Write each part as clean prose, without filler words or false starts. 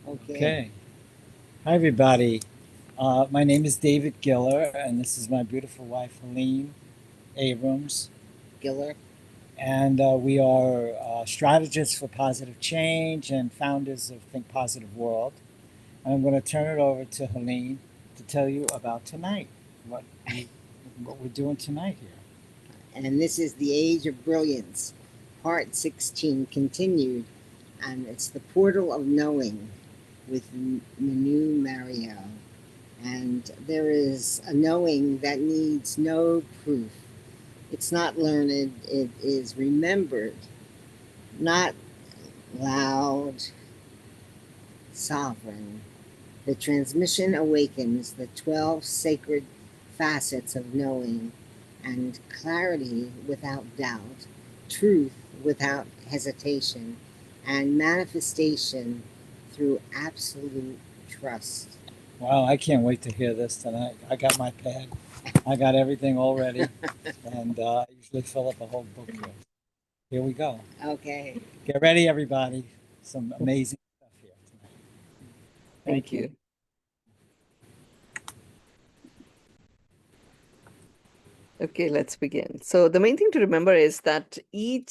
Okay. Hi, everybody. My name is David Giller, and this is my beautiful wife, Helene Abrams. Giller. And we are strategists for positive change and founders of Think Positive World. And I'm going to turn it over to Helene to tell you about tonight, what, we, what we're doing tonight here. And this is the Age of Brilliance, Part 16 continued. And it's the Portal of Knowing with Mynoo Maryel. And there is a knowing that needs no proof. It's not learned, it is remembered, not loud, sovereign. The transmission awakens the 12 sacred facets of knowing, and clarity without doubt, truth without hesitation, and manifestation through absolute trust. Wow, I can't wait to hear this tonight. I got my pad, I got everything all ready, and I usually fill up a whole book here. Here we go. Okay. Get ready, everybody. Some amazing stuff here tonight. Thank you. Okay, let's begin. So the main thing to remember is that we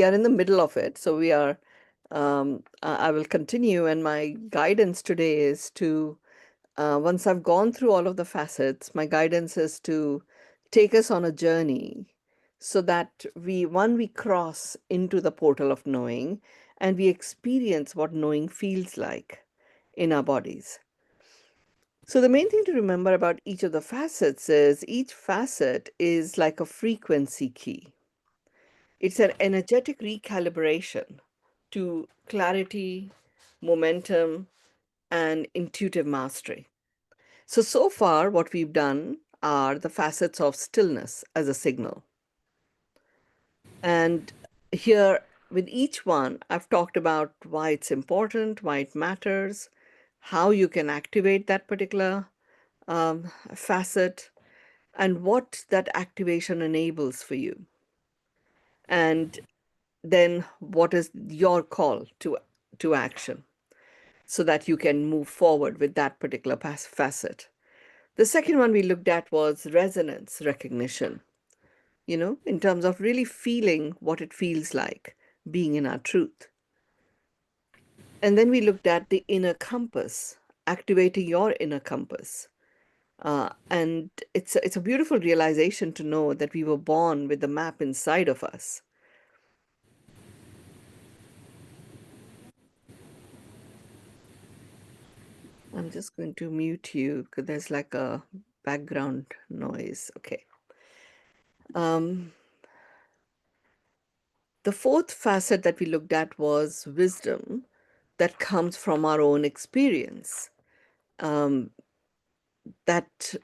are in the middle of it. So we are, I will continue, and my guidance today is to, once I've gone through all of the facets, my guidance is to take us on a journey so that we cross into the portal of knowing and we experience what knowing feels like in our bodies. So the main thing to remember about each of the facets is each facet is like a frequency key. It's an energetic recalibration to clarity, momentum, and intuitive mastery. So far, what we've done are the facets of stillness as a signal. And here, with each one, I've talked about why it's important, why it matters, how you can activate that particular facet, and what that activation enables for you. And then what is your call to action so that you can move forward with that particular facet. The second one we looked at was resonance recognition, in terms of really feeling what it feels like being in our truth. And then we looked at the inner compass, activating your inner compass. And it's a beautiful realization to know that we were born with the map inside of us. I'm just going to mute you because there's like a background noise. Okay. The fourth facet that we looked at was wisdom that comes from our own experience. That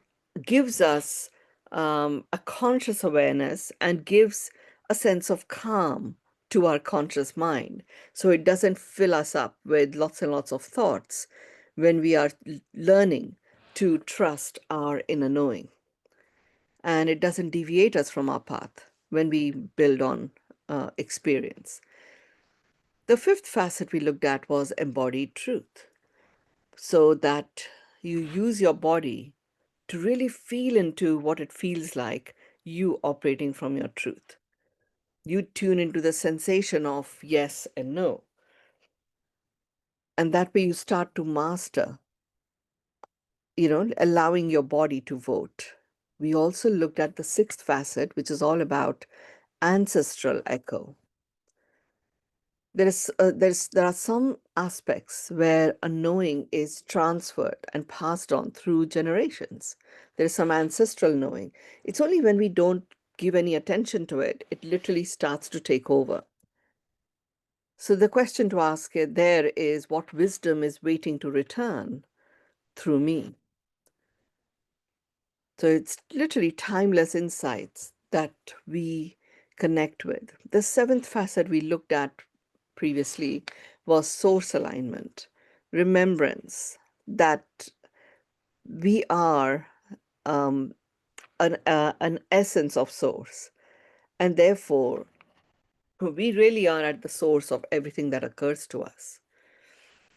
gives us a conscious awareness and gives a sense of calm to our conscious mind. So it doesn't fill us up with lots and lots of thoughts when we are learning to trust our inner knowing. And it doesn't deviate us from our path when we build on experience. The fifth facet we looked at was embodied truth, so that you use your body to really feel into what it feels like you operating from your truth. You tune into the sensation of yes and no. And that way you start to master, allowing your body to vote. We also looked at the sixth facet, which is all about ancestral echo. There are some aspects where a knowing is transferred and passed on through generations. There is some ancestral knowing. It's only when we don't give any attention to it, it literally starts to take over. So the question to ask there is, what wisdom is waiting to return through me? So it's literally timeless insights that we connect with. The seventh facet we looked at previously was source alignment, remembrance that we are an essence of source, and therefore we really are at the source of everything that occurs to us.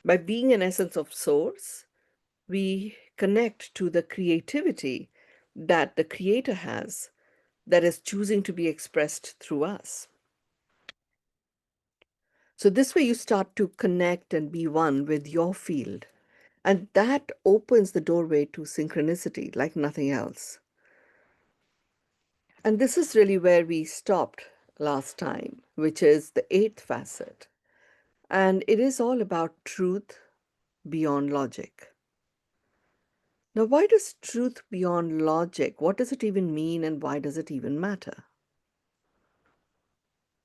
By being an essence of source, we connect to the creativity that the Creator has that is choosing to be expressed through us. So, this way, you start to connect and be one with your field. And that opens the doorway to synchronicity like nothing else. And this is really where we stopped last time, which is the eighth facet. And it is all about truth beyond logic. Now, why does truth beyond logic? What does it even mean, and why does it even matter?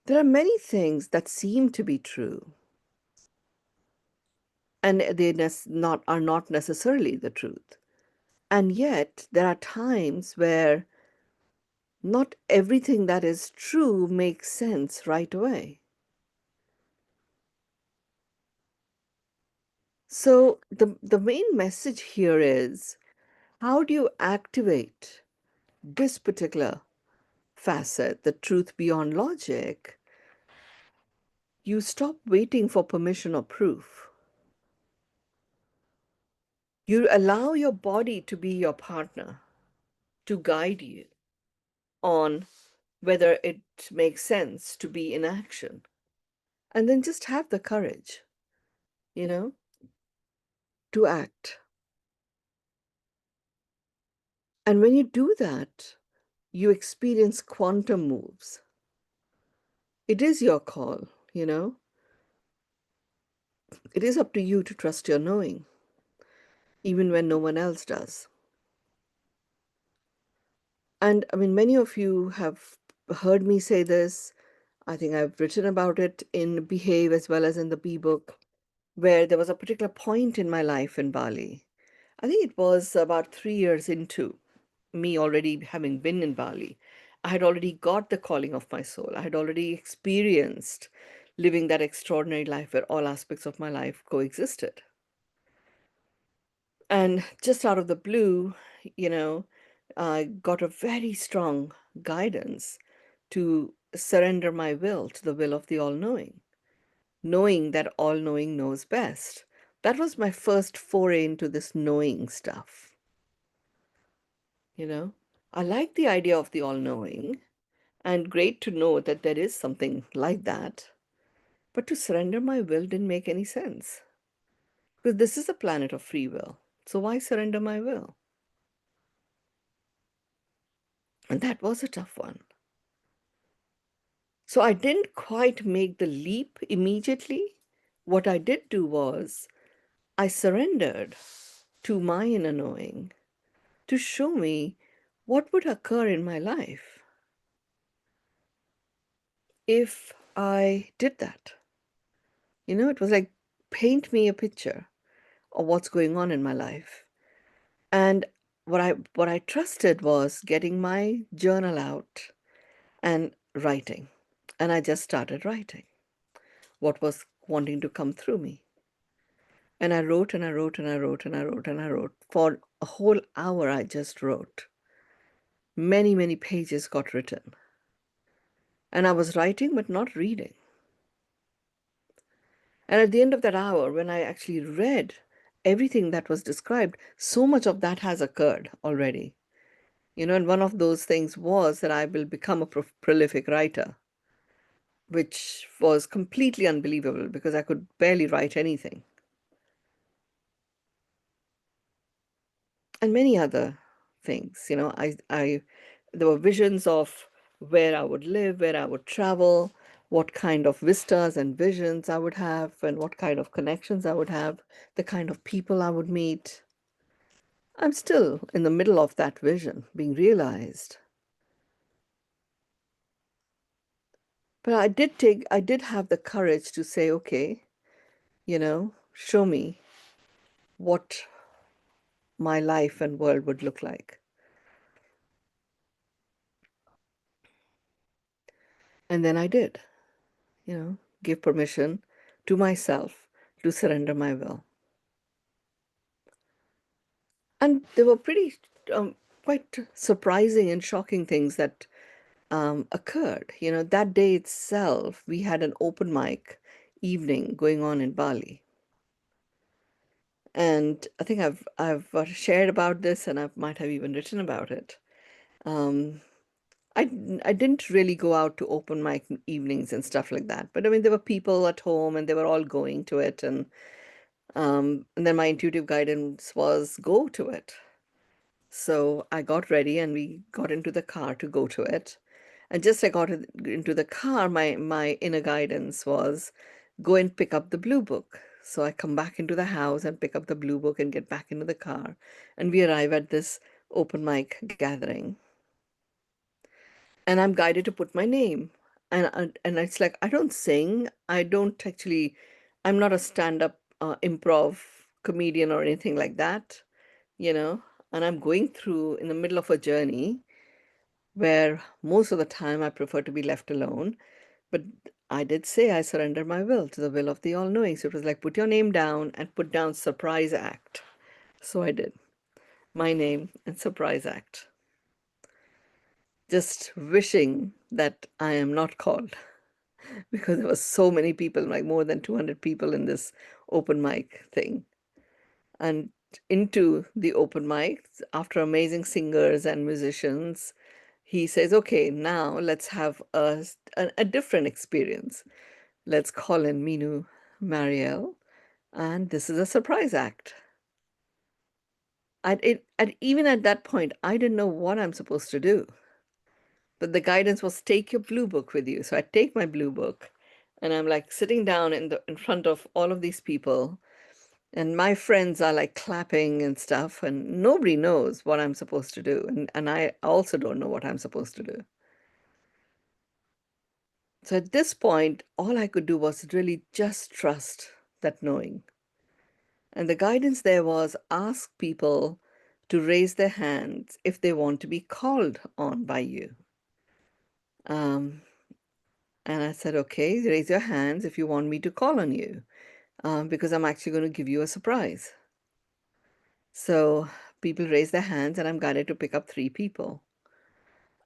There are many things that seem to be true, and are not necessarily the truth. And yet, there are times where not everything that is true makes sense right away. So, the main message here is, how do you activate this particular facet, the truth beyond logic? You stop waiting for permission or proof. You allow your body to be your partner, to guide you on whether it makes sense to be in action. And then just have the courage, you know, to act. And when you do that, you experience quantum moves. It is your call, you know. It is up to you to trust your knowing, even when no one else does. And I mean, many of you have heard me say this. I think I've written about it in Behave as well as in the B book, where there was a particular point in my life in Bali. I think it was about 3 years into me already having been in Bali. I had already got the calling of my soul. I had already experienced living that extraordinary life where all aspects of my life coexisted. And just out of the blue, you know, I got a very strong guidance to surrender my will to the will of the all knowing, knowing that all knowing knows best. That was my first foray into this knowing stuff. You know, I like the idea of the all knowing, and great to know that there is something like that. But to surrender my will didn't make any sense. Because this is a planet of free will. So why surrender my will? And that was a tough one. So I didn't quite make the leap immediately. What I did do was I surrendered to my inner knowing to show me what would occur in my life if I did that. You know, it was like, paint me a picture of what's going on in my life. And what I trusted was getting my journal out and writing. And I just started writing what was wanting to come through me. And I wrote and I wrote and I wrote and I wrote and I wrote. For a whole hour, I just wrote. Many, many pages got written. And I was writing but not reading. And at the end of that hour, when I actually read everything that was described, so much of that has occurred already. You know, and one of those things was that I will become a prolific writer, which was completely unbelievable because I could barely write anything. And many other things, you know, there were visions of where I would live, where I would travel, what kind of vistas and visions I would have, and what kind of connections I would have, the kind of people I would meet. I'm still in the middle of that vision being realized. But I did have the courage to say, okay, you know, show me what my life and world would look like. And then I did, you know, give permission to myself to surrender my will. And there were pretty quite surprising and shocking things that occurred. You know, that day itself, we had an open mic evening going on in Bali. And I think I've shared about this, and I might have even written about it. Um, I didn't really go out to open mic evenings and stuff like that. But I mean, there were people at home, and they were all going to it, and then my intuitive guidance was go to it. So I got ready, and we got into the car to go to it. And just I got into the car, my inner guidance was go and pick up the blue book. So I come back into the house and pick up the blue book and get back into the car. And we arrive at this open mic gathering. And I'm guided to put my name. And it's like I don't sing. I don't actually, I'm not a stand-up improv comedian or anything like that, you know. And I'm going through in the middle of a journey where most of the time I prefer to be left alone. But I did say I surrender my will to the will of the all-knowing. So it was like, put your name down and put down surprise act. So I did. My name and surprise act. Just wishing that I am not called because there were so many people, like more than 200 people in this open mic thing. And into the open mic, after amazing singers and musicians, he says, okay, now let's have a different experience. Let's call in Mynoo, Maryel, and this is a surprise act. Even at that point, I didn't know what I'm supposed to do. But the guidance was take your blue book with you. So I take my blue book and I'm like sitting down in front of all of these people. And my friends are like clapping and stuff, and nobody knows what I'm supposed to do. And I also don't know what I'm supposed to do. So at this point, all I could do was really just trust that knowing. And the guidance there was ask people to raise their hands if they want to be called on by you. Um, and I said, okay, raise your hands if you want me to call on you, because I'm actually going to give you a surprise. So people raise their hands, and I'm guided to pick up 3 people.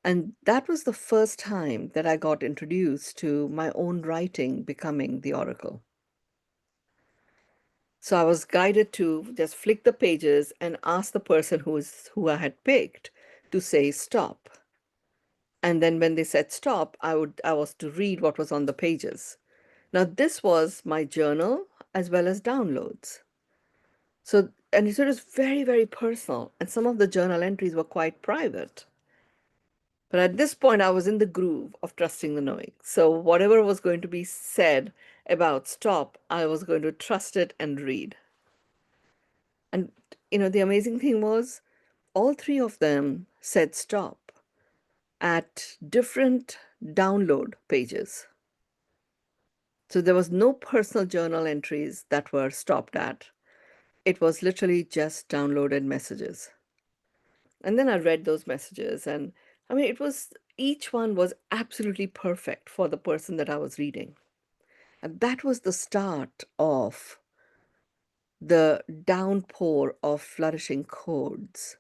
And that was the first time that I got introduced to my own writing becoming the oracle. So I was guided to just flick the pages and ask the person who I had picked to say stop. And then when they said stop, I was to read what was on the pages. Now this was my journal as well as downloads. So and so it was very, very personal. And some of the journal entries were quite private. But at this point, I was in the groove of trusting the knowing. So whatever was going to be said about stop, I was going to trust it and read. And, the amazing thing was all 3 of them said stop at different download pages. So there was no personal journal entries that were stopped at. It was literally just downloaded messages. And then I read those messages, and I mean, each one was absolutely perfect for the person that I was reading. And that was the start of the downpour of flourishing codes,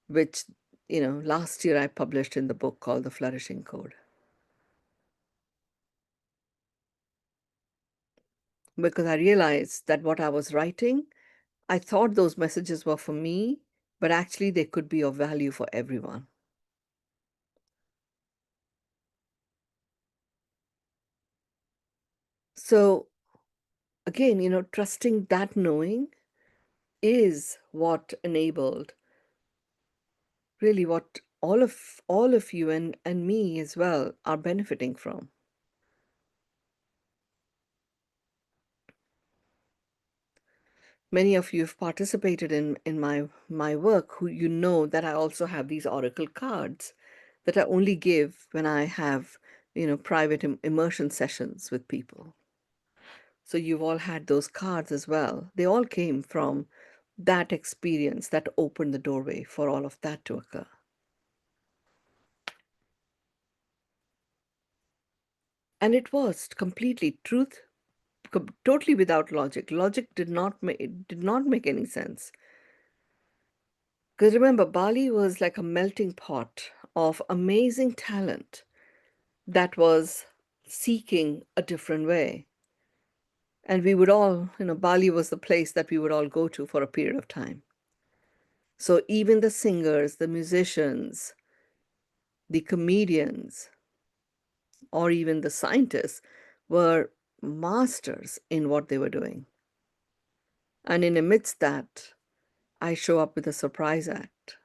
which, last year I published in the book called The Flourishing Code. Because I realized that what I was writing, I thought those messages were for me, but actually they could be of value for everyone. So again, trusting that knowing is what enabled really what all of you and me as well are benefiting from. Many of you have participated in my work who that I also have these oracle cards that I only give when I have private immersion sessions with people. So you've all had those cards as well. They all came from that experience that opened the doorway for all of that to occur. And it was completely totally without logic. Logic did not make any sense. Because remember, Bali was like a melting pot of amazing talent that was seeking a different way. And we would all, Bali was the place that we would all go to for a period of time. So even the singers, the musicians, the comedians, or even the scientists were masters in what they were doing. And in amidst that, I show up with a surprise act.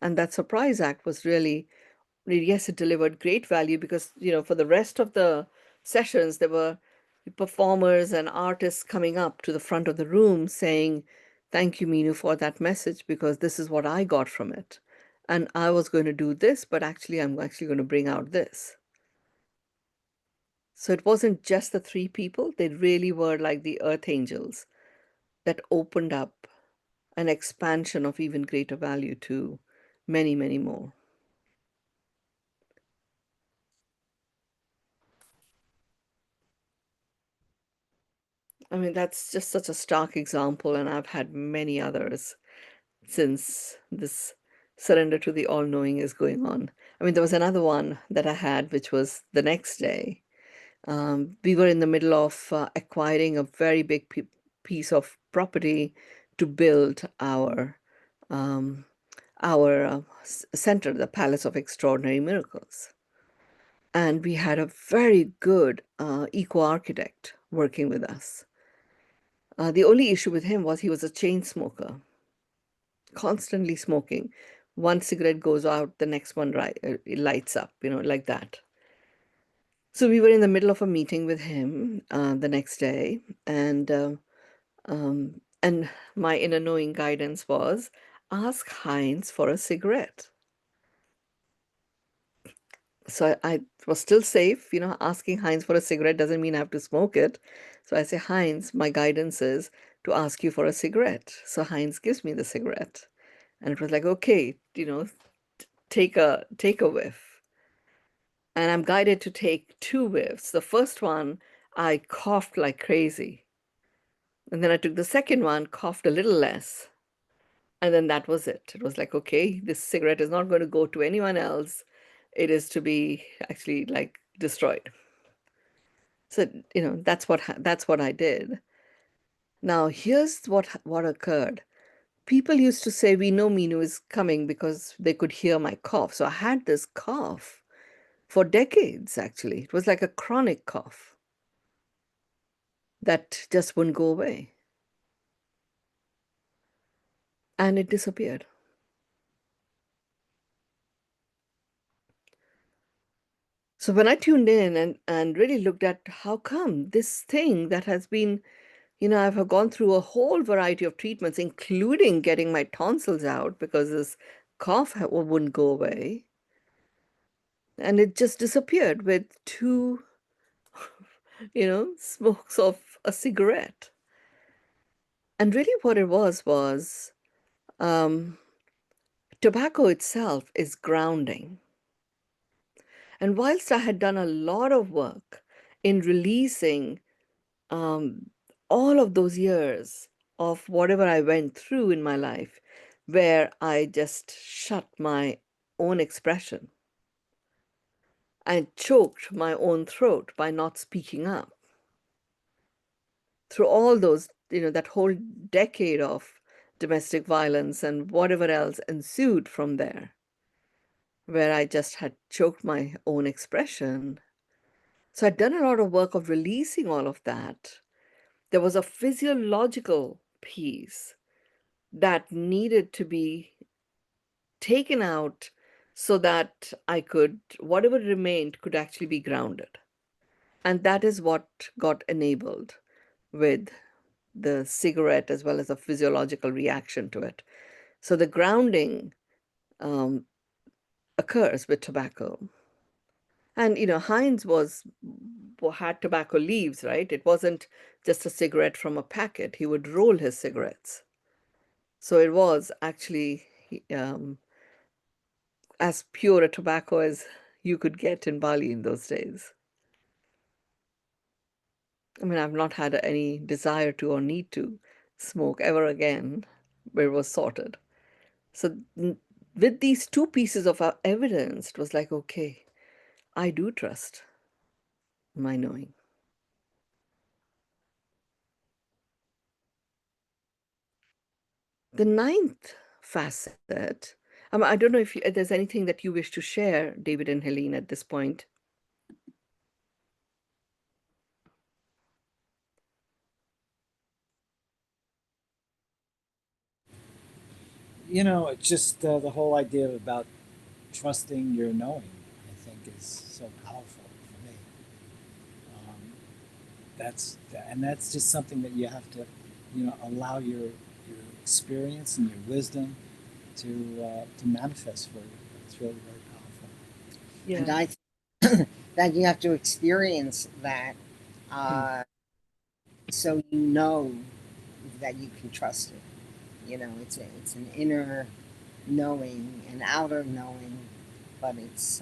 And that surprise act was really, yes, it delivered great value because, for the rest of the sessions, there were performers and artists coming up to the front of the room saying, "Thank you, Mynoo, for that message, because this is what I got from it. And I was going to do this, but actually, I'm actually going to bring out this." So it wasn't just the three people, they really were like the earth angels that opened up an expansion of even greater value to many, many more. I mean, that's just such a stark example, and I've had many others since this surrender to the all knowing is going on. I mean, there was another one that I had, which was the next day. We were in the middle of acquiring a very big piece of property to build um, our center, the Palace of Extraordinary Miracles. And we had a very good eco-architect working with us. The only issue with him was he was a chain smoker, constantly smoking. One cigarette goes out, the next one it lights up, like that. So we were in the middle of a meeting with him the next day, and my inner knowing guidance was, ask Heinz for a cigarette. So I was still safe, asking Heinz for a cigarette doesn't mean I have to smoke it. So I say, Heinz, my guidance is to ask you for a cigarette. So Heinz gives me the cigarette. And it was like, okay, take a whiff. And I'm guided to take 2 whiffs. The first one, I coughed like crazy. And then I took the second one, coughed a little less. And then that was it. It was like, okay, this cigarette is not going to go to anyone else. It is to be actually like destroyed. So, that's what I did. Now, here's what occurred. People used to say, we know Mynoo is coming because they could hear my cough. So I had this cough for decades, actually. It was like a chronic cough that just wouldn't go away. And it disappeared. So when I tuned in and really looked at how come this thing that has been, I've gone through a whole variety of treatments, including getting my tonsils out because this cough wouldn't go away. And it just disappeared with 2, smokes of a cigarette. And really what it was um, tobacco itself is grounding. And whilst I had done a lot of work in releasing um, all of those years of whatever I went through in my life, where I just shut my own expression and choked my own throat by not speaking up. Through all those, that whole decade of domestic violence and whatever else ensued from there, where I just had choked my own expression. So I'd done a lot of work of releasing all of that. There was a physiological piece that needed to be taken out so that I could, whatever remained, could actually be grounded. And that is what got enabled with the cigarette as well as a physiological reaction to it. So the grounding um, occurs with tobacco. And, Heinz had tobacco leaves, right? It wasn't just a cigarette from a packet. He would roll his cigarettes. So it was actually as pure a tobacco as you could get in Bali in those days. I mean, I've not had any desire to or need to smoke ever again where it was sorted. So with these 2 pieces of evidence, it was like, okay, I do trust my knowing. The ninth facet, I don't know if there's anything that you wish to share, David and Helene, at this point. It's just the whole idea about trusting your knowing, I think, is so powerful for me. Um, that's just something that you have to, allow your experience and your wisdom to manifest for you. It's really very powerful. And Yeah. I that you have to experience that, uh, so you know that you can trust it. It's an inner knowing, an outer knowing, but it's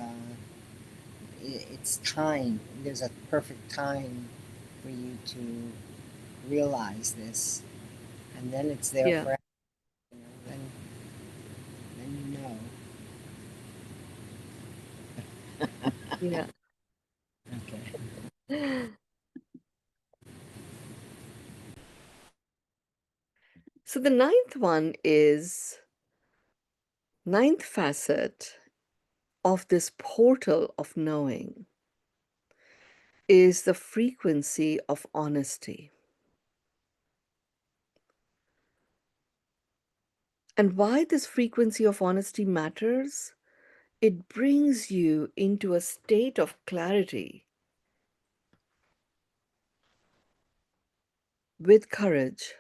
time. There's a perfect time for you to realize this, and then it's there Yeah. forever. Then you know. Yeah. Okay. So the ninth one is ninth facet of this portal of knowing is the frequency of honesty. And why this frequency of honesty matters? It brings you into a state of clarity with courage.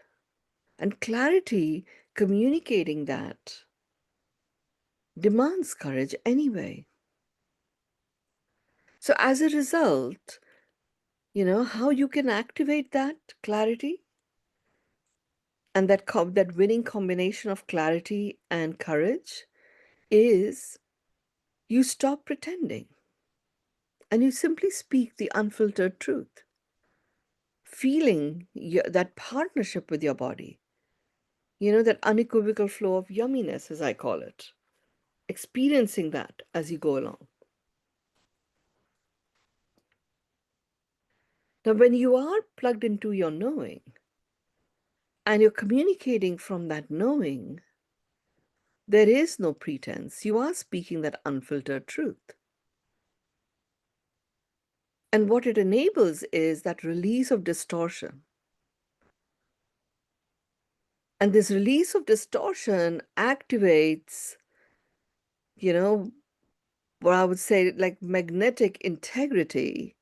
And clarity, communicating that, demands courage anyway. So, as a result, how you can activate that clarity and that winning combination of clarity and courage is you stop pretending and you simply speak the unfiltered truth, feeling that partnership with your body, that unequivocal flow of yumminess, as I call it, experiencing that as you go along. Now, when you are plugged into your knowing and you're communicating from that knowing, there is no pretense. You are speaking that unfiltered truth. And what it enables is that release of distortion. And this release of distortion activates, what I would say like magnetic integrity.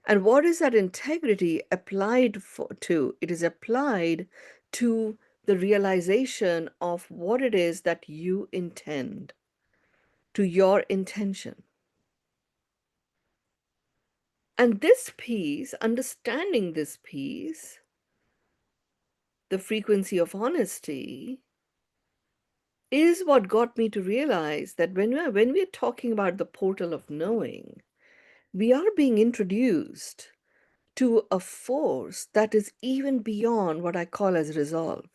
And what is that integrity applied to? It is applied to the realization of what it is that you intend, to your intention. And this piece, understanding this piece, the frequency of honesty, is what got me to realize that when we're talking about the portal of knowing, we are being introduced to a force that is even beyond what I call as resolve.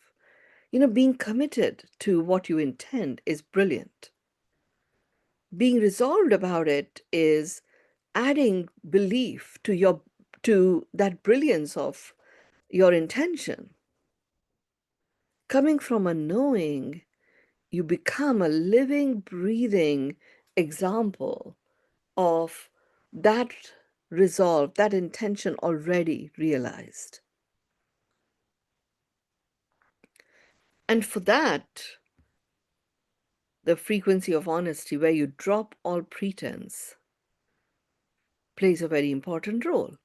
Being committed to what you intend is brilliant. Being resolved about it is adding belief to that brilliance of your intention. Coming from a knowing, you become a living, breathing example of that resolve, that intention already realized. And for that, the frequency of honesty, where you drop all pretense, plays a very important role.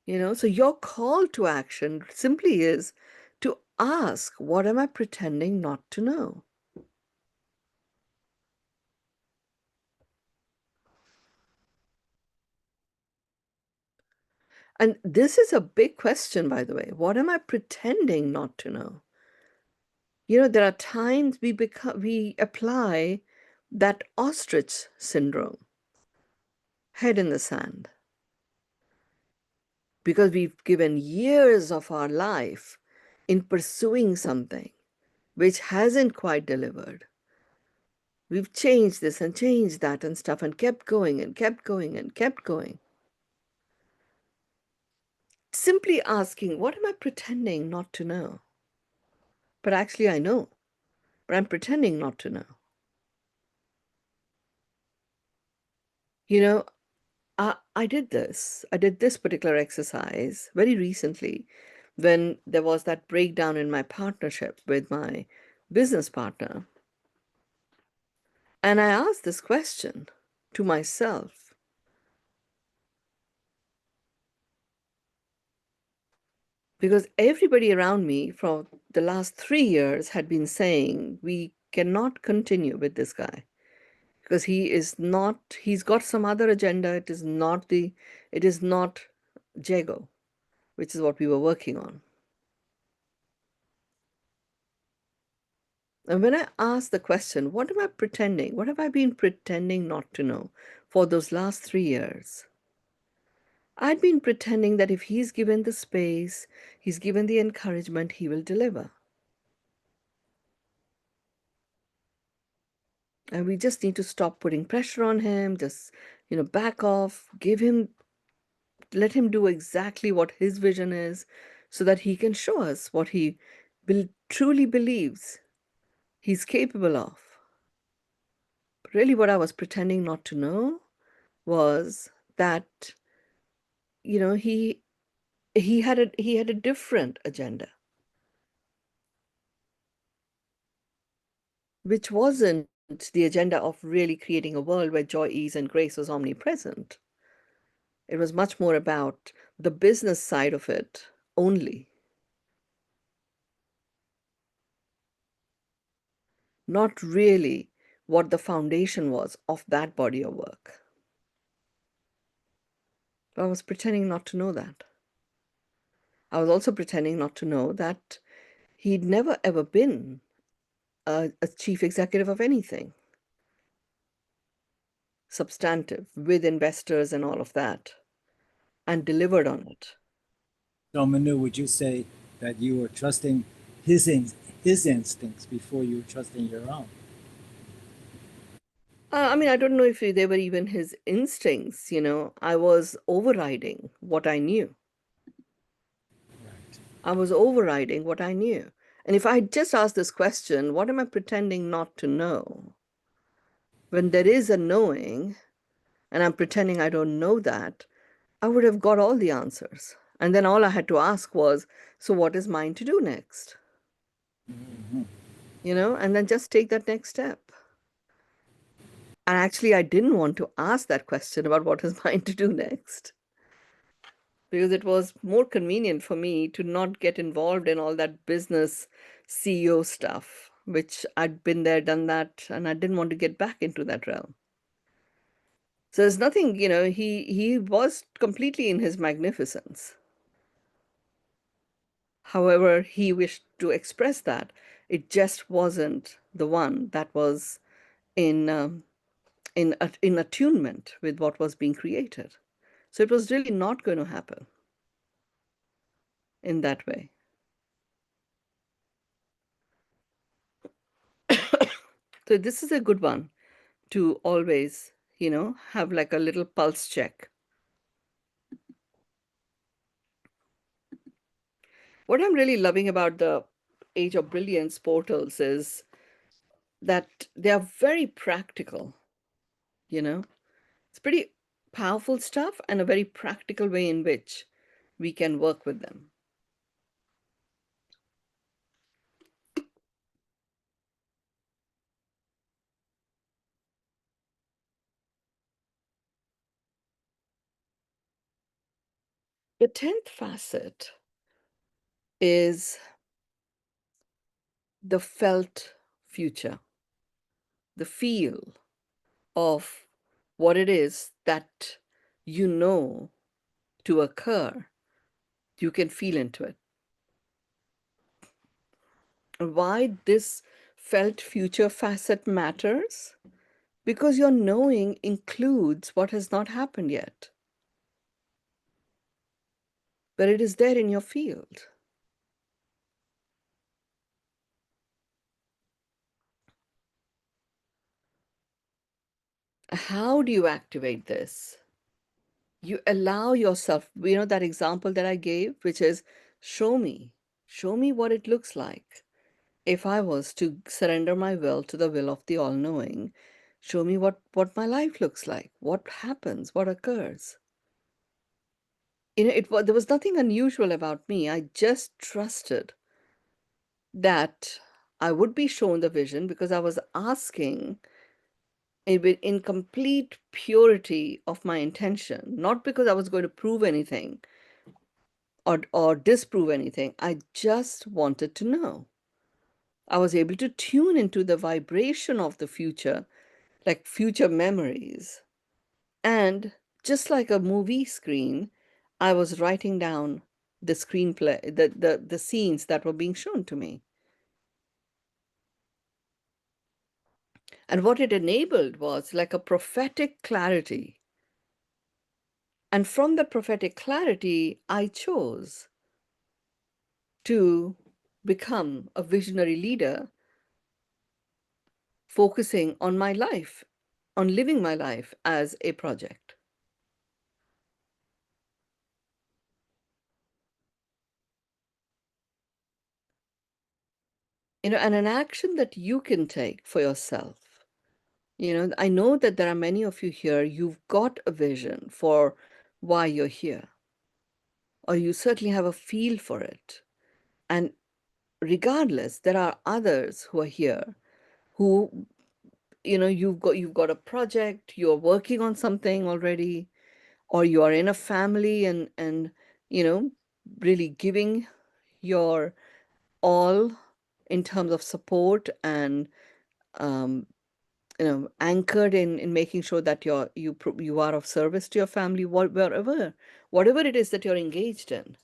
So your call to action simply is to ask, what am I pretending not to know? And this is a big question, by the way. What am I pretending not to know? There are times we apply that ostrich syndrome, head in the sand, because we've given years of our life in pursuing something which hasn't quite delivered. We've changed this and changed that and stuff and kept going and kept going and kept going. Simply asking, what am I pretending not to know? but actually I know, but I'm pretending not to know. You know, I did this. I did this particular exercise very recently when there was that breakdown in my partnership with my business partner. And I asked this question to myself. Because everybody around me for the last 3 years had been saying, we cannot continue with this guy because he's got some other agenda. It is not Jago, which is what we were working on. And when I asked the question, what am I pretending? What have I been pretending not to know for those last 3 years? I'd been pretending that if he's given the space, he's given the encouragement, he will deliver. And we just need to stop putting pressure on him, just, back off, let him do exactly what his vision is so that he can show us what he truly believes he's capable of. But really, what I was pretending not to know was that, he had a different agenda, which wasn't the agenda of really creating a world where joy, ease, and grace was omnipresent. It was much more about the business side of it only, not really what the foundation was of that body of work. But I was pretending not to know that. I was also pretending not to know that he'd never ever been a chief executive of anything substantive with investors and all of that, and delivered on it. So, Mynoo, would you say that you were trusting his his instincts before you were trusting your own? I don't know if they were even his instincts. I was overriding what I knew. Right. I was overriding what I knew. And if I had just asked this question, what am I pretending not to know? When there is a knowing, and I'm pretending I don't know that, I would have got all the answers. And then all I had to ask was, so what is mine to do next? Mm-hmm. And then just take that next step. And actually, I didn't want to ask that question about what is mine to do next, because it was more convenient for me to not get involved in all that business CEO stuff, which I'd been there, done that, and I didn't want to get back into that realm. So there's nothing, he was completely in his magnificence. However, he wished to express that. It just wasn't the one that was in in attunement with what was being created. So it was really not going to happen in that way. So this is a good one to always, have like a little pulse check. What I'm really loving about the Age of Brilliance portals is that they are very practical, you know. It's pretty powerful stuff and a very practical way in which we can work with them. The 10th facet is the felt future, the feel of what it is that you know to occur. You can feel into it. Why this felt future facet matters? Because your knowing includes what has not happened yet, but it is there in your field. How do you activate this? You allow yourself, that example that I gave, which is show me what it looks like. if I was to surrender my will to the will of the all-knowing, show me what my life looks like, what happens, what occurs. There was nothing unusual about me. I just trusted that I would be shown the vision because I was asking in complete purity of my intention, not because I was going to prove anything or disprove anything. I just wanted to know. I was able to tune into the vibration of the future, like future memories. And just like a movie screen, I was writing down the screenplay, the scenes that were being shown to me. And what it enabled was like a prophetic clarity. And from that prophetic clarity, I chose to become a visionary leader, focusing on my life, on living my life as a project. And an action that you can take for yourself. I know that there are many of you here, you've got a vision for why you're here, or you certainly have a feel for it. And regardless, there are others who are here who, you've got a project, you're working on something already, or you are in a family and you know, really giving your all in terms of support and anchored in making sure that you are of service to your family, whatever it is that you're engaged in.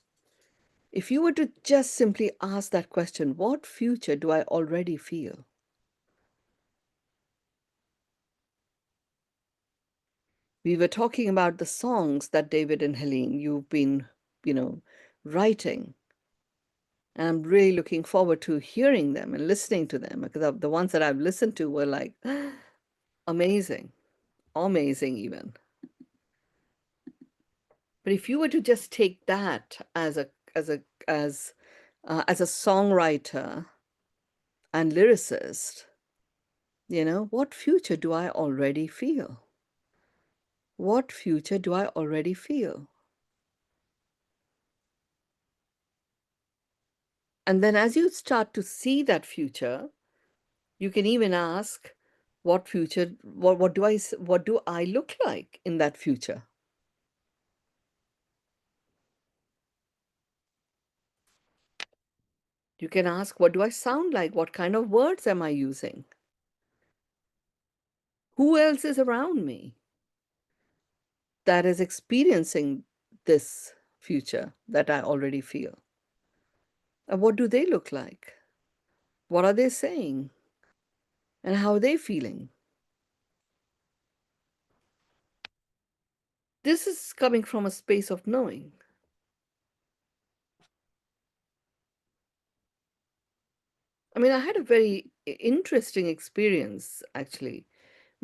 If you were to just simply ask that question, what future do I already feel? We were talking about the songs that David and Helene, you've been, you know, writing. And I'm really looking forward to hearing them and listening to them because the ones that I've listened to were like amazing, amazing even. But if you were to just take that as a songwriter and lyricist, what future do I already feel? What future do I already feel? And then as you start to see that future, you can even ask, what do I look like in that future? You can ask, what do I sound like? What kind of words am I using? Who else is around me that is experiencing this future that I already feel? And what do they look like? What are they saying? And how are they feeling? This is coming from a space of knowing. I mean, I had a very interesting experience actually.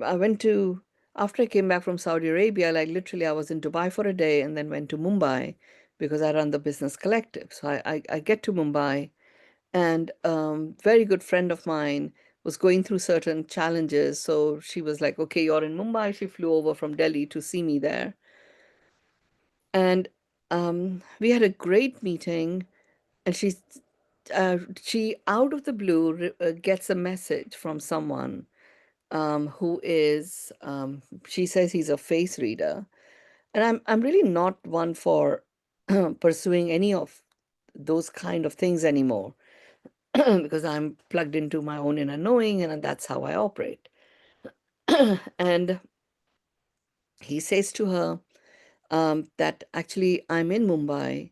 I went to, after I came back from Saudi Arabia, like literally I was in Dubai for a day and then went to Mumbai because I run the business collective. So I get to Mumbai, and very good friend of mine was going through certain challenges. So she was like, okay, you're in Mumbai. She flew over from Delhi to see me there. And we had a great meeting, and she out of the blue gets a message from someone who is she says he's a face reader, and I'm really not one for pursuing any of those kind of things anymore because I'm plugged into my own inner knowing, and that's how I operate. And he says to her that actually I'm in Mumbai.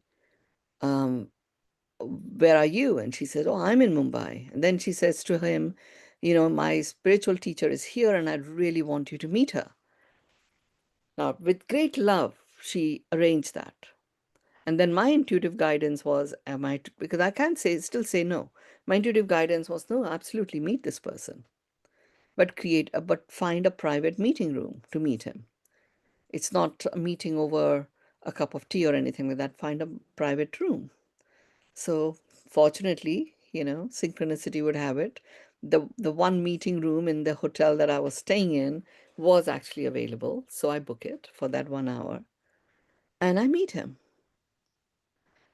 Um, where are you? And she says, oh, I'm in Mumbai. And then she says to him, my spiritual teacher is here and I really want you to meet her. Now, with great love, she arranged that. And then my intuitive guidance was, because I can't still say no. My intuitive guidance was, no, absolutely meet this person, but find a private meeting room to meet him. It's not a meeting over a cup of tea or anything like that. Find a private room. So fortunately, synchronicity would have it, the one meeting room in the hotel that I was staying in was actually available. So I book it for that 1 hour and I meet him.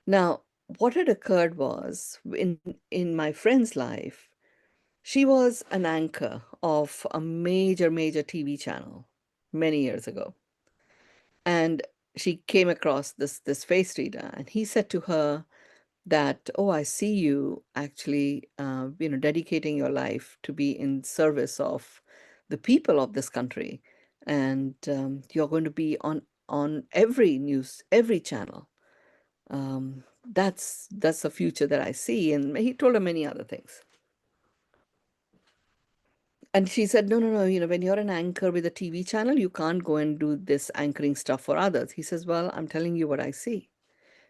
Now, what had occurred was in my friend's life, she was an anchor of a major TV channel many years ago. And she came across this face reader, and he said to her that, "Oh, I see you actually, dedicating your life to be in service of the people of this country, and you're going to be on every news, every channel. That's the future that I see." And he told her many other things. And she said, "No, no, no, when you're an anchor with a TV channel, you can't go and do this anchoring stuff for others." He says, "Well, I'm telling you what I see."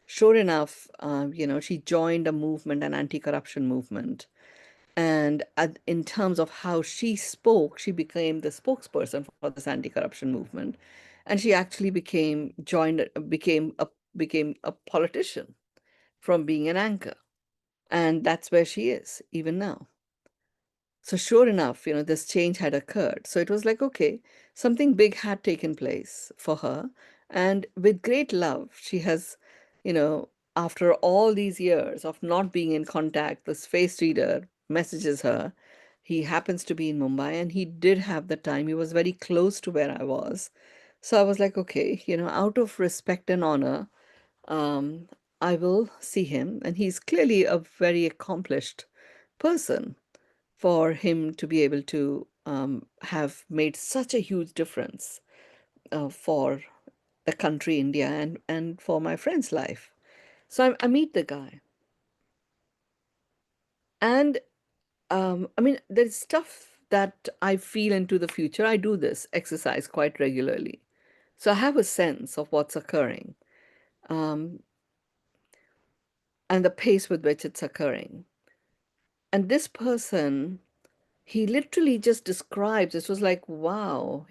Sure enough, she joined a movement, an anti-corruption movement. And in terms of how she spoke, she became the spokesperson for this anti-corruption movement. And she actually became a politician from being an anchor. And that's where she is, even now. So sure enough, this change had occurred. So it was like, okay, something big had taken place for her. And with great love, she has, after all these years of not being in contact, this face reader messages her. He happens to be in Mumbai and he did have the time. He was very close to where I was. So I was like, okay, out of respect and honor, um, I will see him. And he's clearly a very accomplished person for him to be able to have made such a huge difference for the country, India, and for my friend's life. So I meet the guy. And I mean, there's stuff that I feel into the future. I do this exercise quite regularly. So I have a sense of what's occurring, um, and the pace with which it's occurring. And this person, he literally just describes, it was like, wow,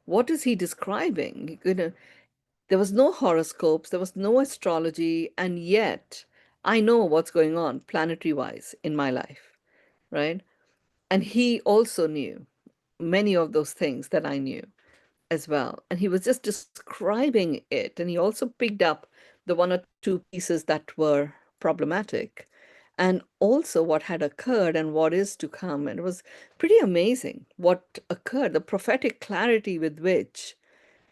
what is he describing? There was no horoscopes, there was no astrology, and yet I know what's going on planetary wise in my life, right? And he also knew many of those things that I knew as well. And he was just describing it. And he also picked up the one or two pieces that were problematic, and also what had occurred and what is to come. And it was pretty amazing what occurred, the prophetic clarity with which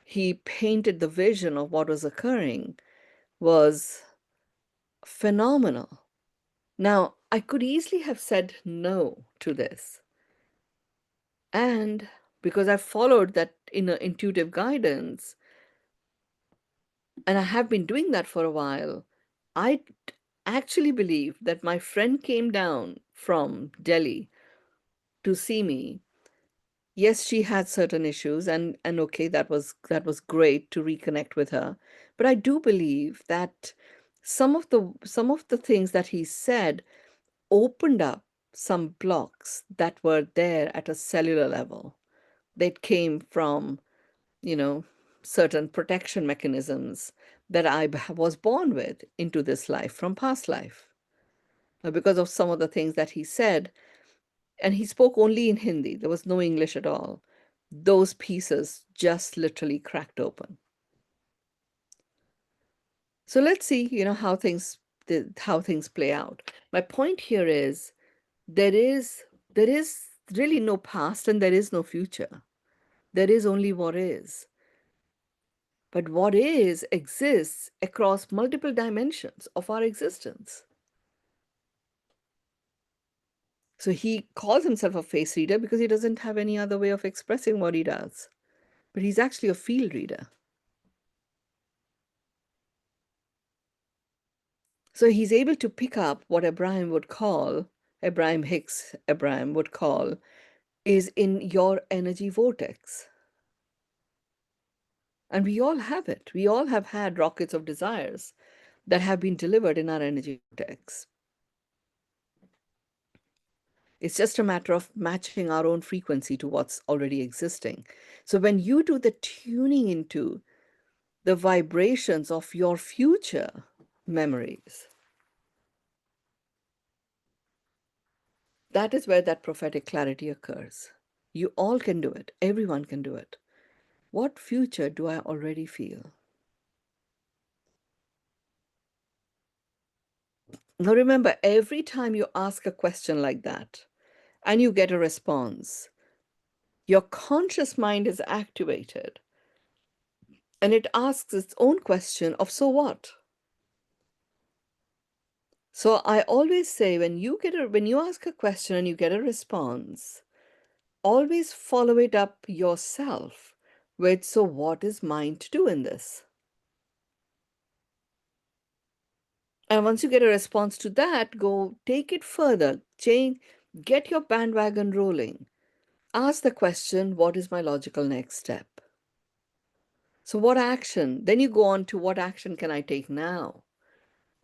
he painted the vision of what was occurring was phenomenal. Now, I could easily have said no to this. And because I followed that intuitive guidance, and I have been doing that for a while, I actually believe that my friend came down from Delhi to see me. Yes, she had certain issues, and okay, that was great to reconnect with her. But I do believe that some of the things that he said opened up some blocks that were there at a cellular level. That came from, you know, certain protection mechanisms that I was born with into this life from past life. Because of some of the things that he said, and he spoke only in Hindi, there was no English at all. Those pieces just literally cracked open. So let's see, how things play out. My point here is there is really no past and there is no future. There is only what is. But what is exists across multiple dimensions of our existence. So he calls himself a face reader because he doesn't have any other way of expressing what he does. But he's actually a field reader. So he's able to pick up what Abraham Hicks would call, is in your energy vortex. And we all have it. We all have had rockets of desires that have been delivered in our energy vortex. It's just a matter of matching our own frequency to what's already existing. So when you do the tuning into the vibrations of your future memories, That is where that prophetic clarity occurs. You all can do it. Everyone can do it. What future do I already feel? Now remember, every time you ask a question like that and you get a response, your conscious mind is activated and it asks its own question of so what? So I always say when you ask a question and you get a response, always follow it up yourself with so what is mine to do in this? And once you get a response to that, go take it further, change, get your bandwagon rolling. Ask the question, what is my logical next step? So, what action? Then you go on to what action can I take now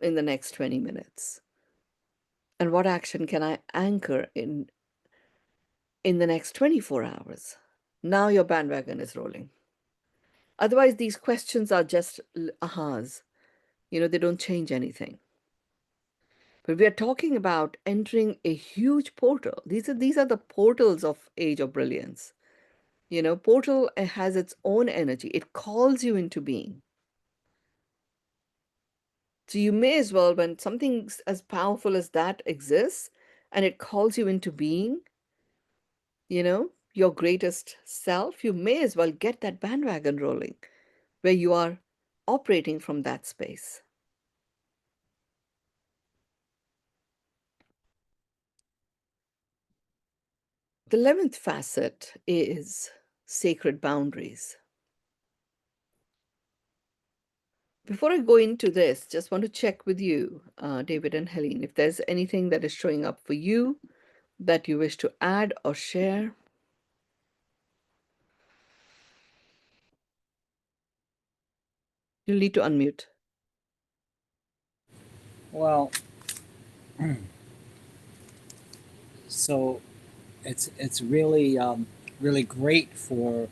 in the next 20 minutes? And what action can I anchor in the next 24 hours? Now your bandwagon is rolling. Otherwise, these questions are just ahas. They don't change anything. But we are talking about entering a huge portal. These are the portals of Age of Brilliance. Portal has its own energy. It calls you into being. So you may as well, when something as powerful as that exists and it calls you into being, your greatest self, you may as well get that bandwagon rolling where you are operating from that space. The 11th facet is sacred boundaries. Before I go into this, just want to check with you, David and Helene, if there's anything that is showing up for you that you wish to add or share. You'll need to unmute. Well, so it's really really great for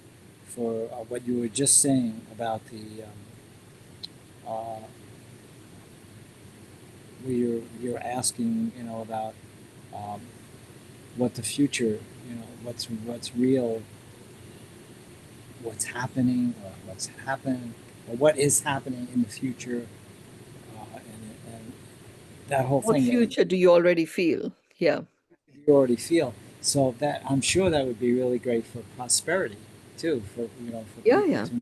what you were just saying about the uh, where you're asking about um, what the future what's real, what's happening or what's happened or what is happening in the future, and that whole What thing that future do you already feel? Yeah. you already feel. So that I'm sure that would be really great for prosperity too, for Yeah, people yeah. to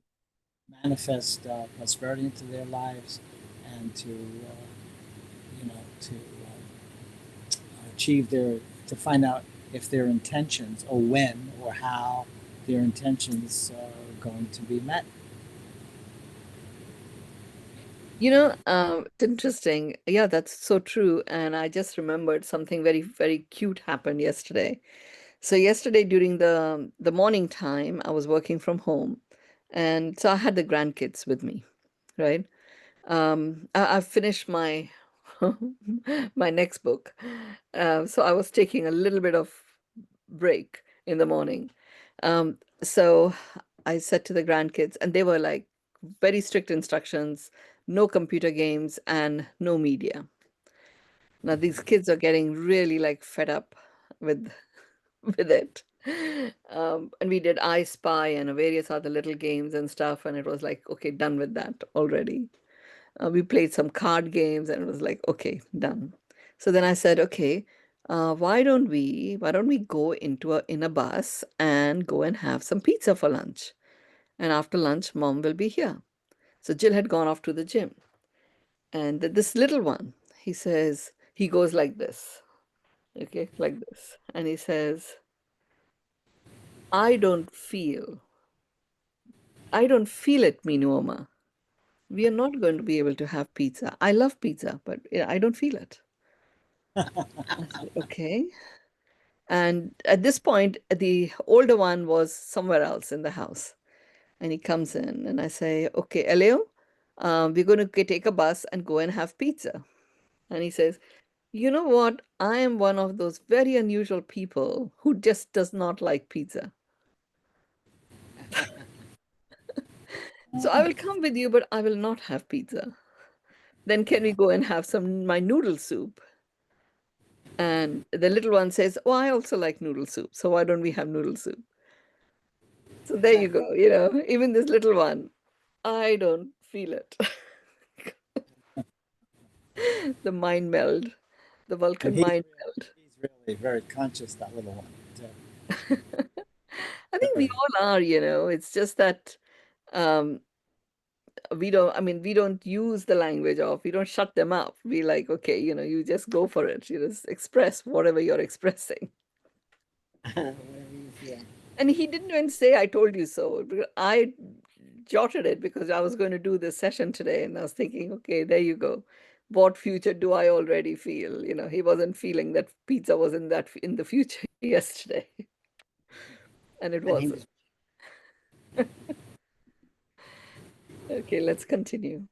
manifest prosperity into their lives and to achieve to find out if their intentions or when or how their intentions are going to be met. It's interesting. Yeah, that's so true. And I just remembered something very, very cute happened yesterday. So yesterday during the morning time, I was working from home, and so I had the grandkids with me, right? I've finished my my next book, so I was taking a little bit of break in the morning. So I said to the grandkids, and they were like very strict instructions: no computer games and no media. Now these kids are getting really like fed up with with it. And we did I Spy and various other little games and stuff, and it was like, okay, done with that already. We played some card games, and it was like, okay, done. So then I said, okay, why don't we go in a bus and go and have some pizza for lunch? And after lunch, mom will be here. So Jill had gone off to the gym, and this little one, he goes like this, okay, like this, and he says, I don't feel, I don't feel it, Minoma. We are not going to be able to have pizza. I love pizza, but I don't feel it. I said, okay. And at this point, the older one was somewhere else in the house. And he comes in, and I say, okay, Elio, we're going to take a bus and go and have pizza. And he says, you know what? I am one of those very unusual people who just does not like pizza. So I will come with you, but I will not have pizza. Then can we go and have some my noodle soup? And the little one says, "Oh, I also like noodle soup. So why don't we have noodle soup?" So there you go. Even this little one, I don't feel it. The mind meld, the And Vulcan he's mind really, meld. he's really very conscious, that little one. Too. I think we Very. all are. It's just that um, we don't use the language of, we don't shut them up. We like, okay, you just go for it. You just express whatever you're expressing. Whatever you feel. And he didn't even say, "I told you so." Because I jotted it because I was going to do this session today, and I was thinking, okay, there you go. What future do I already feel? He wasn't feeling that pizza was in the future yesterday, and it And he wasn't. was, Okay, let's continue.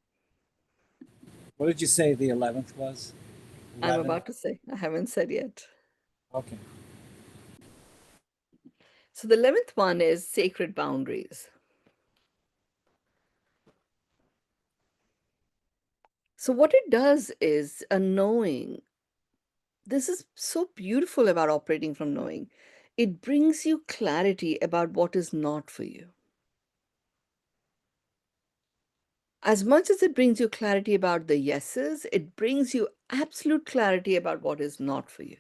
What did you say the 11th was? I'm 11? about to say, I haven't said yet. Okay. So the 11th one is sacred boundaries. So what it does is a knowing. This is so beautiful about operating from knowing. It brings you clarity about what is not for you. As much as it brings you clarity about the yeses, it brings you absolute clarity about what is not for you.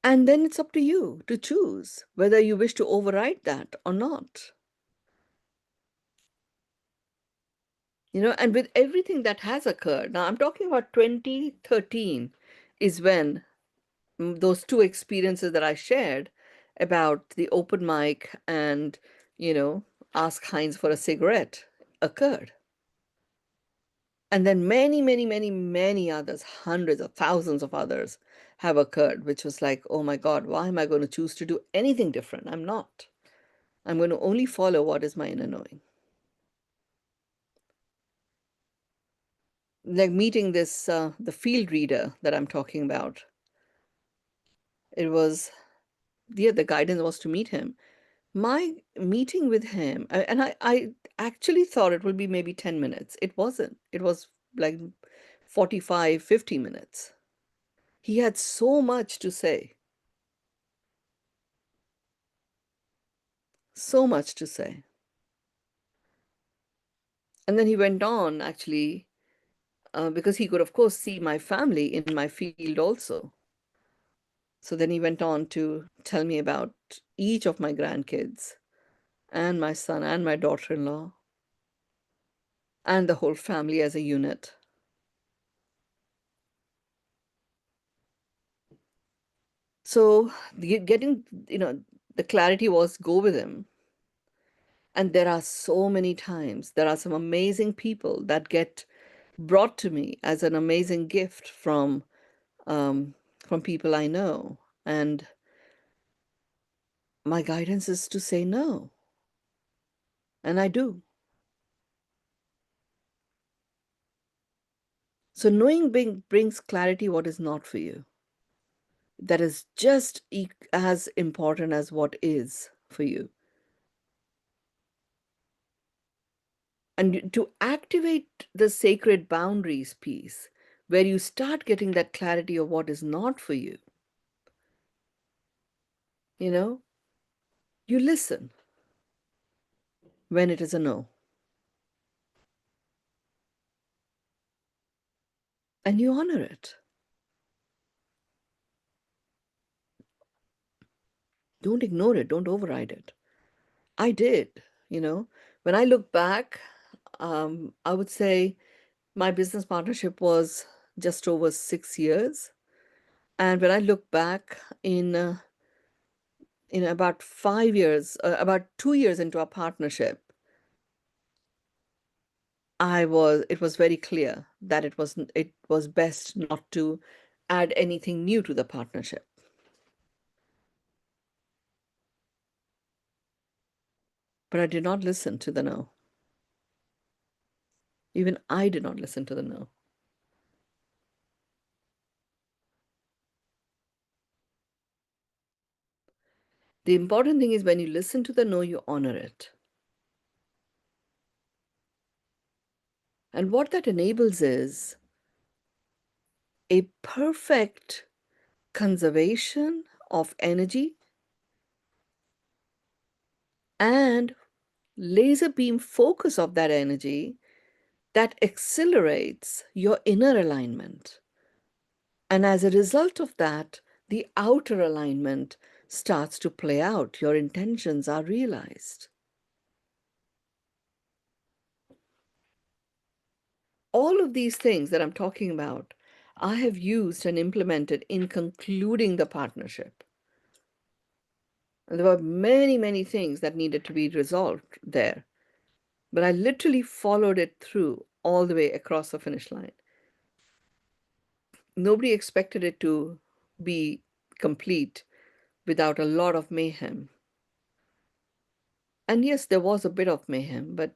And then it's up to you to choose whether you wish to override that or not. And with everything that has occurred, now I'm talking about 2013 is when those two experiences that I shared about the open mic and, you know, ask Heinz for a cigarette occurred. And then many, many, many, many others, hundreds of thousands of others have occurred, which was like, oh my God, why am I going to choose to do anything different? I'm not. I'm going to only follow what is my inner knowing. Like meeting the field reader that I'm talking about. It was, yeah, the guidance was to meet him. My meeting with him, and I actually thought it would be maybe 10 minutes. It wasn't. It was like 45, 50 minutes. He had so much to say, so much to say. And then he went on, actually, because he could, of course, see my family in my field also. So then he went on to tell me about each of my grandkids and my son and my daughter-in-law and the whole family as a unit. So getting, the clarity was go with him. And there are so many times, there are some amazing people that get brought to me as an amazing gift um, from people I know. And my guidance is to say no. And I do. So knowing brings clarity what is not for you. That is just as important as what is for you. And to activate the sacred boundaries piece, where you start getting that clarity of what is not for you, you know, you listen when it is a no, and you honor it. Don't ignore it, don't override it. I did, you know. When I look back, I would say my business partnership was just over 6 years. And when I look back in about 5 years, about 2 years into our partnership, it was very clear that it was best not to add anything new to the partnership. But I did not listen to the no. Even I did not listen to the no. The important thing is when you listen to the no, you honor it. And what that enables is a perfect conservation of energy and laser beam focus of that energy that accelerates your inner alignment. And as a result of that, the outer alignment starts to play out. Your intentions are realized. All of these things that I'm talking about, I have used and implemented in concluding the partnership. And there were many, many things that needed to be resolved there. But I literally followed it through all the way across the finish line. Nobody expected it to be complete without a lot of mayhem. And yes, there was a bit of mayhem, but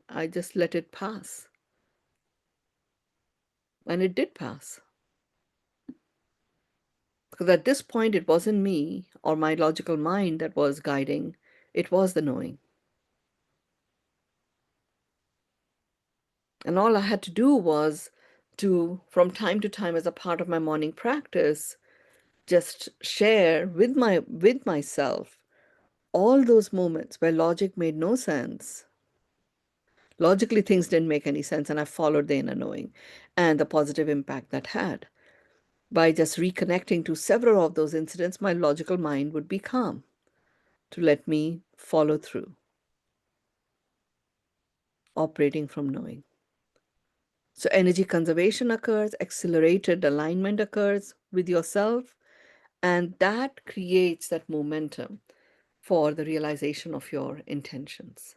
I just let it pass. And it did pass. Because at this point, it wasn't me or my logical mind that was guiding, it was the knowing. And all I had to do was to, from time to time, as a part of my morning practice, just share with myself all those moments where logic made no sense. Logically, things didn't make any sense, and I followed the inner knowing and the positive impact that had. By just reconnecting to several of those incidents, my logical mind would be calm to let me follow through, operating from knowing. So energy conservation occurs, accelerated alignment occurs with yourself, and that creates that momentum for the realization of your intentions.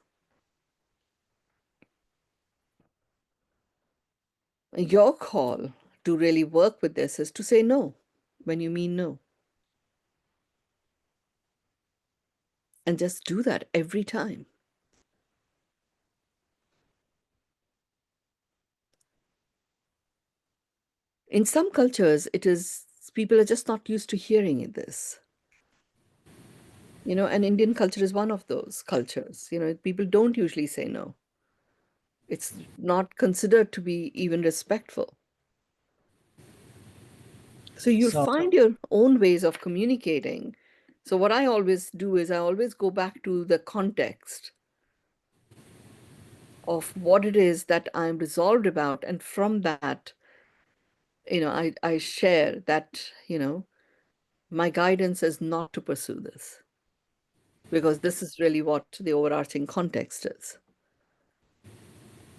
Your call to really work with this is to say no when you mean no. And just do that every time. In some cultures, people are just not used to hearing this. And Indian culture is one of those cultures. People don't usually say no. It's not considered to be even respectful. So you'll So, find your own ways of communicating. So what I always do is I always go back to the context of what it is that I'm resolved about. And from that, I share that, my guidance is not to pursue this, because this is really what the overarching context is.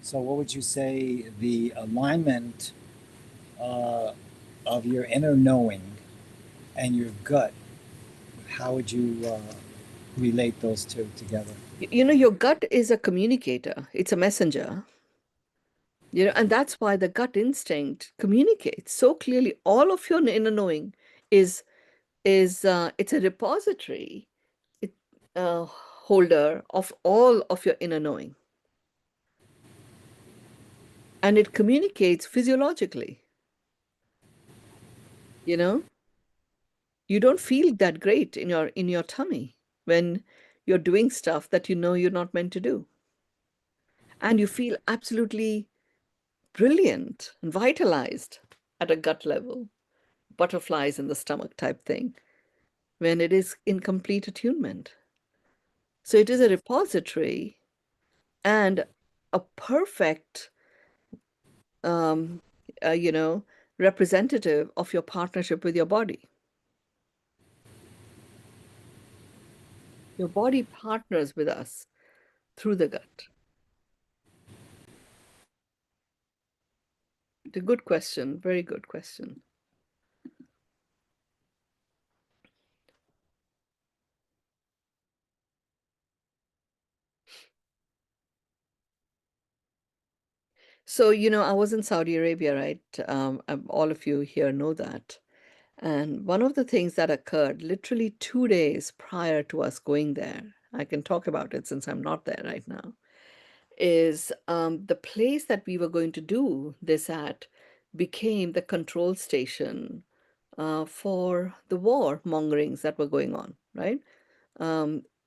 so what would you say the alignment of your inner knowing and your gut? How would you relate those two together? Your gut is a communicator, it's a messenger. And that's why the gut instinct communicates so clearly. All of your inner knowing is it's a repository, it, holder of all of your inner knowing, and it communicates physiologically. You don't feel that great in your tummy when you're doing stuff that you're not meant to do, and you feel absolutely brilliant and vitalized at a gut level, butterflies in the stomach type thing, when it is in complete attunement. So it is a repository and a perfect, um, uh, you know, representative of your partnership with your body. Your body partners with us through the gut. It's a good question, very good question. So, I was in Saudi Arabia, right? All of you here know that. And one of the things that occurred literally 2 days prior to us going there, I can talk about it since I'm not there right now, is the place that we were going to do this at became the control station for the war mongerings that were going on, right?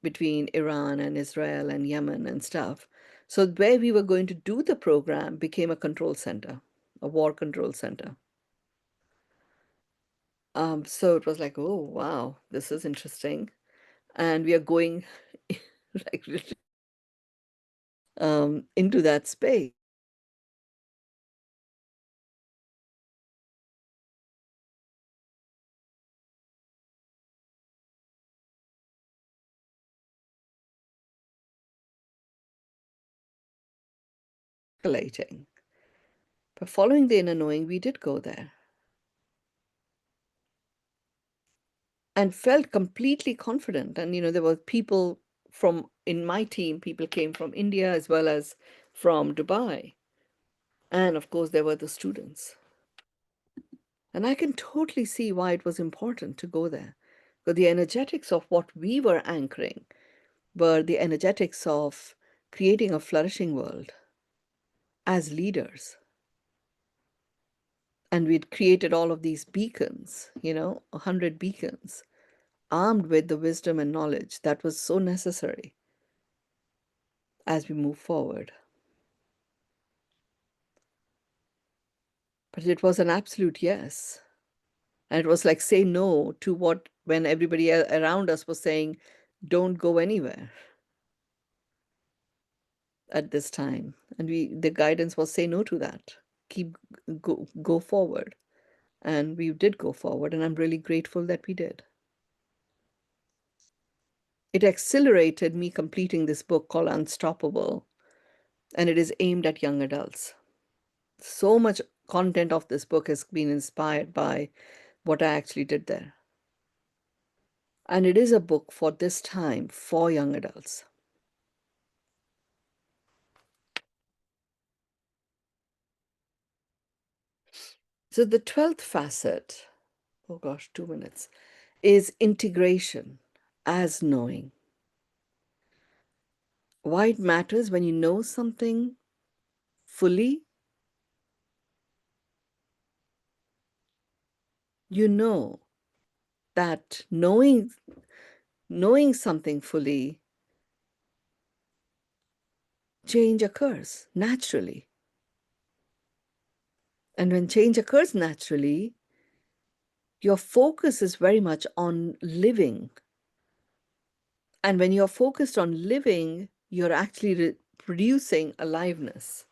Between Iran and Israel and Yemen and stuff. So where we were going to do the program became a control center, a war control center. So it was like, oh, wow, this is interesting. And we are going like into that space. Escalating. But following the inner knowing, we did go there and felt completely confident. And, there were people from in my team, people came from India as well as from Dubai. And of course, there were the students. And I can totally see why it was important to go there. Because the energetics of what we were anchoring were the energetics of creating a flourishing world as leaders. And we'd created all of these beacons, 100 beacons, armed with the wisdom and knowledge that was so necessary as we move forward. But it was an absolute yes. And it was like say no to what when everybody around us was saying, don't go anywhere at this time. And the guidance was say no to that. Go forward. And we did go forward, and I'm really grateful that we did. It accelerated me completing this book called Unstoppable, and it is aimed at young adults. So much content of this book has been inspired by what I actually did there. And it is a book for this time for young adults. So the 12th facet, oh gosh, 2 minutes, is integration as knowing. Why it matters when you know something fully, you know that knowing something fully, change occurs naturally. And when change occurs naturally, your focus is very much on living. And when you're focused on living, you're actually producing aliveness.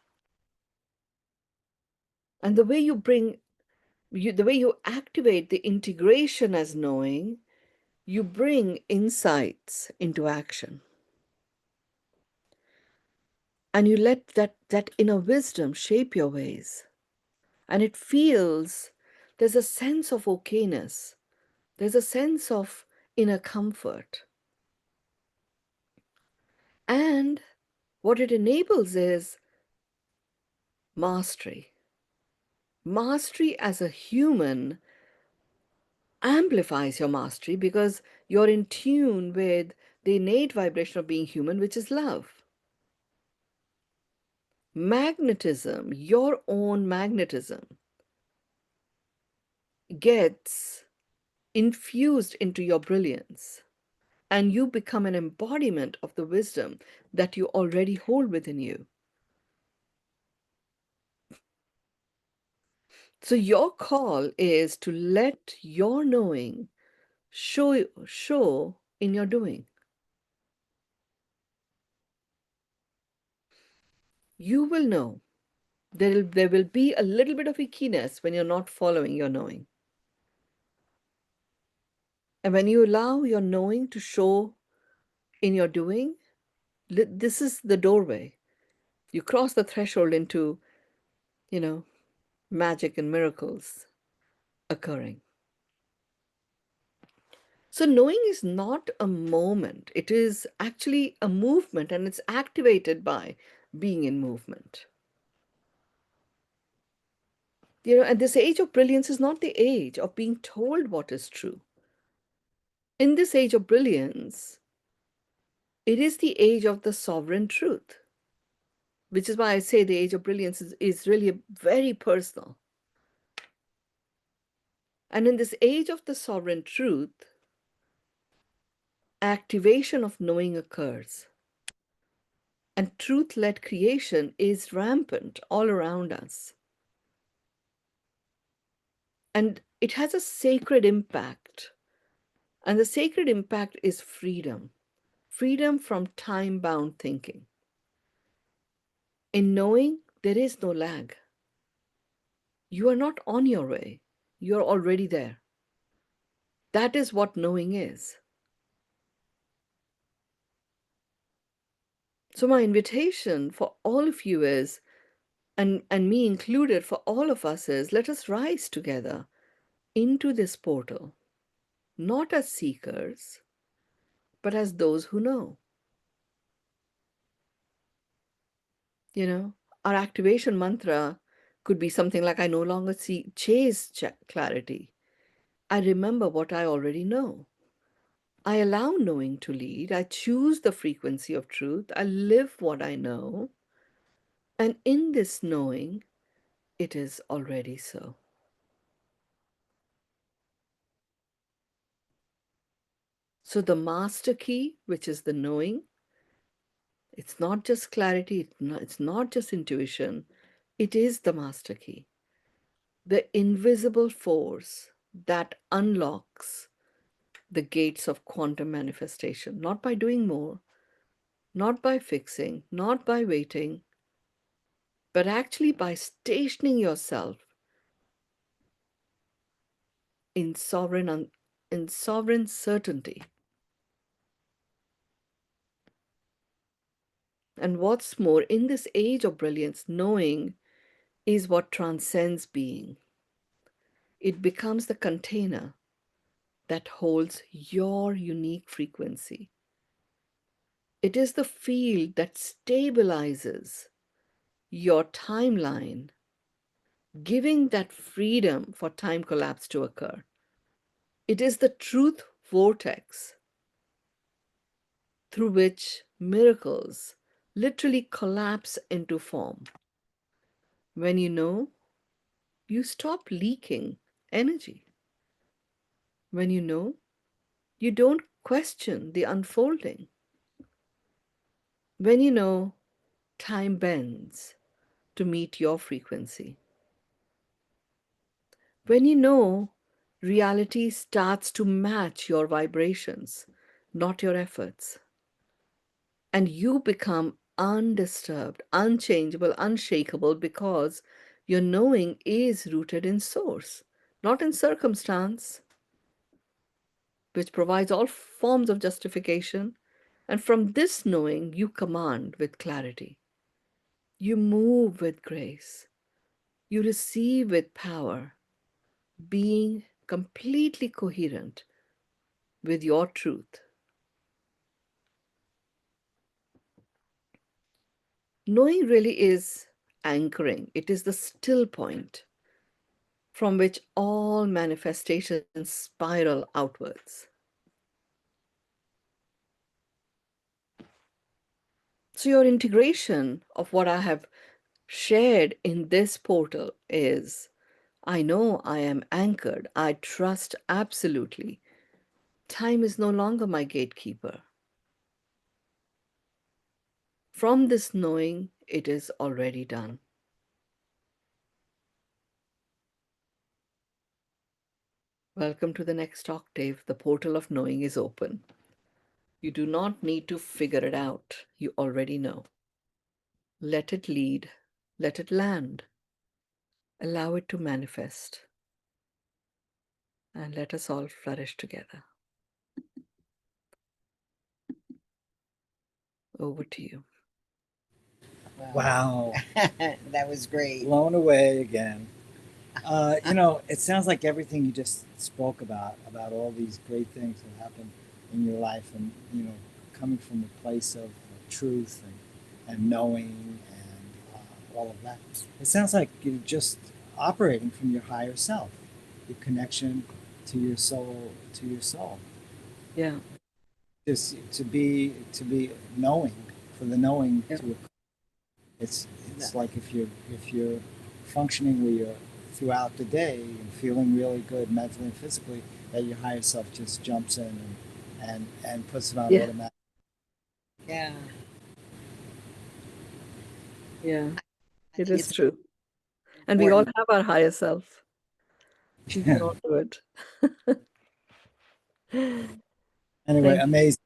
And the way the way you activate the integration as knowing, you bring insights into action. And you let that inner wisdom shape your ways. And it feels, there's a sense of okayness. There's a sense of inner comfort. And what it enables is mastery. Mastery as a human amplifies your mastery because you're in tune with the innate vibration of being human, which is love. Magnetism, your own magnetism, gets infused into your brilliance, and you become an embodiment of the wisdom that you already hold within you. So your call is to let your knowing show in your doing. You will know. There will be a little bit of ickiness when you're not following your knowing. And when you allow your knowing to show in your doing, this is the doorway. You cross the threshold into, magic and miracles occurring. So knowing is not a moment. It is actually a movement, and it's activated by being in movement. And this age of brilliance is not the age of being told what is true. In this age of brilliance, it is the age of the sovereign truth, which is why I say the age of brilliance is really very personal. And in this age of the sovereign truth, activation of knowing occurs. And truth-led creation is rampant all around us. And it has a sacred impact. And the sacred impact is freedom, freedom from time bound thinking. In knowing, there is no lag. You are not on your way, you're already there. That is what knowing is. So, my invitation for all of you is, and me included, for all of us is, let us rise together into this portal, not as seekers, but as those who know. You know, our activation mantra could be something like, I no longer chase clarity. I remember what I already know. I allow knowing to lead. I choose the frequency of truth. I live what I know. And in this knowing, it is already so. So the master key, which is the knowing, it's not just clarity, it's not just intuition, it is the master key. The invisible force that unlocks the gates of quantum manifestation, not by doing more, not by fixing, not by waiting, but actually by stationing yourself in sovereign certainty. And what's more, in this age of brilliance, knowing is what transcends being. It becomes the container that holds your unique frequency. It is the field that stabilizes your timeline, giving that freedom for time collapse to occur. It is the truth vortex through which miracles literally collapse into form. When you know, you stop leaking energy. When you know, you don't question the unfolding. When you know, time bends to meet your frequency. When you know, reality starts to match your vibrations, not your efforts. And you become undisturbed, unchangeable, unshakable because your knowing is rooted in source, not in circumstance, which provides all forms of justification. And from this knowing, you command with clarity. You move with grace. You receive with power, being completely coherent with your truth. Knowing really is anchoring, it is the still point from which all manifestations spiral outwards. So, your integration of what I have shared in this portal is, I know I am anchored, I trust absolutely. Time is no longer my gatekeeper. From this knowing, it is already done. Welcome to the next octave. The portal of knowing is open. You do not need to figure it out. You already know. Let it lead. Let it land. Allow it to manifest. And let us all flourish together. Over to you. Wow. That was great. Blown away again. It sounds like everything you just spoke about all these great things that happen in your life, and coming from a place of truth and knowing and all of that. It sounds like you're just operating from your higher self, your connection to your soul, Yeah. Just to be knowing, for the knowing Yeah. to occur. It's like if you're functioning where you're throughout the day and feeling really good mentally and physically, that your higher self just jumps in and puts it on Yeah. automatic. Yeah. Yeah. I It think is it's true. And we all important. have our higher self. She's been on to it. Anyway, Thank amazing.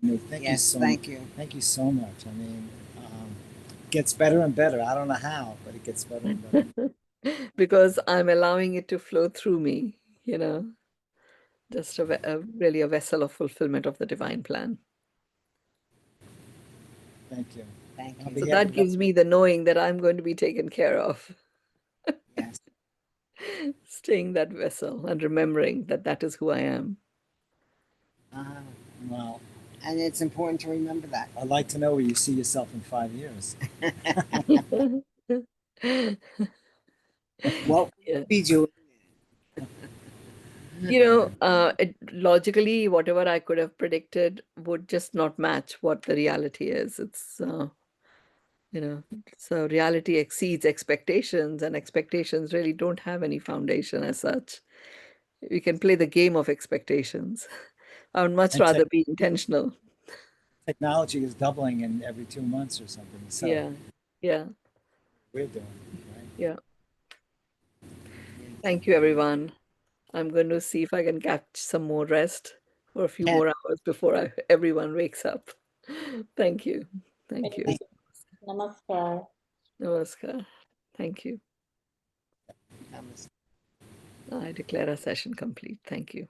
Thank you Yes, so thank you. Thank you so much. I mean, it gets better and better. I don't know how, but it gets better and better. you. Because I'm allowing it to flow through me, just really a vessel of fulfillment of the divine plan. Thank you. Thank On you. So behalf that of gives me the knowing that I'm going to be taken care of, Yes. staying that vessel and remembering that that is who I am. Uh-huh. well, And it's important to remember that. I'd like to know where you see yourself in 5 years. What Yeah. will be doing? Logically, whatever I could have predicted would just not match what the reality is. So reality exceeds expectations, and expectations really don't have any foundation as such. We can play the game of expectations. I would much And rather be intentional. technology is doubling in every 2 months or something. So Yeah. Yeah. we're doing, right? Yeah. Thank you, everyone. I'm going to see if I can catch some more rest for a few And more hours before everyone wakes up. Thank you. Thank you. Thank you. Namaskar. Namaskar. Thank you. namaste. I declare our session complete. Thank you.